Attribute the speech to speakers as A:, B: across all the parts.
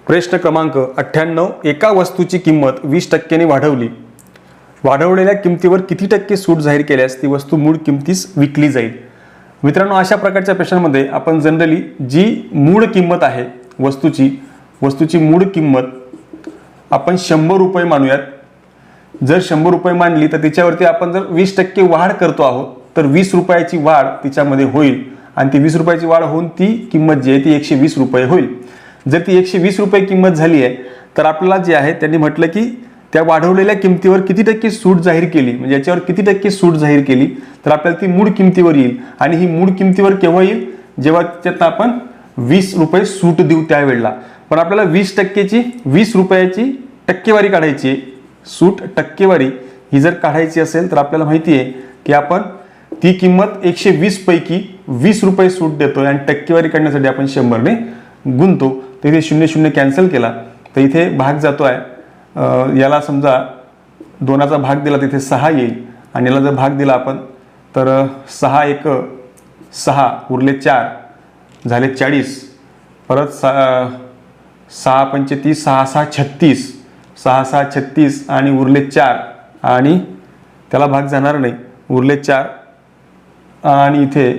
A: प्रश्न क्रमांक 98, एका वस्तूची किंमत 20% ने वाढवली. वाढवलेल्या किमतीवर किती टक्के सूट जाहीर केल्यास ती वस्तू मूळ किमतीस विकली जाईल. मित्रांनो, अशा प्रकारच्या प्रश्नांमध्ये आपण जनरली जी मूळ किंमत आहे वस्तूची मूळ किंमत आपण 100 रुपये मानूयात. जर 100 रुपये मानली तर त्याच्यावरती आपण जर 20% वाढ करतो आहोत तर 20 रुपयाची वाढ तिच्यामध्ये होईल आणि ती 20 रुपयाची वाढ होऊन ती किंमत जी आहे ती 120 रुपये होईल. जर ती 120 रुपये किंमत झाली आहे तर आपल्याला जे आहे त्यांनी म्हटलं की त्या वाढवलेल्या किमतीवर किती टक्के सूट जाहीर केली, म्हणजे याच्यावर किती टक्के सूट जाहीर केली तर आपल्याला ती मूळ किमतीवर येईल. आणि ही मूळ किमतीवर केव्हा येईल, जेव्हा त्याच्यात आपण 20 रुपये सूट देऊ त्यावेळेला. पण आपल्याला 20 रुपयाची टक्केवारी काढायची आहे. सूट टक्केवारी ही जर काढायची असेल तर आपल्याला माहिती आहे की आपण ती किंमत 120 पैकी 20 रुपये सूट देतोय आणि टक्केवारी काढण्यासाठी आपण 100 ने गुणतो. तर इथे 0 कॅन्सल केला तर इथे भाग जातोय. याला समजा 2चा भाग दिला तिथे 6 येईल आणि याला जर भाग दिला आपण तर 6 1 6 उरले 4 झाले 40. परत 6 पंचे 30 6 6 36 6 6 36 आणि उरले 4 आणि त्याला भाग जाणार नाही, उरले 4 आणि इथे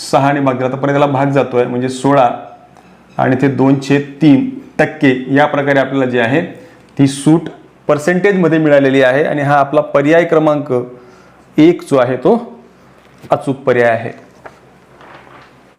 A: 6 ने भाग दिला तर परत त्याला भाग जातोय म्हणजे 16 आणि इथे 2/3% या प्रकारे आपल्याला जे आहे ती सूट पर्सेंटेजमध्ये मिळालेली आहे. आणि हा आपला पर्याय क्रमांक 1 जो आहे तो अचूक पर्याय आहे.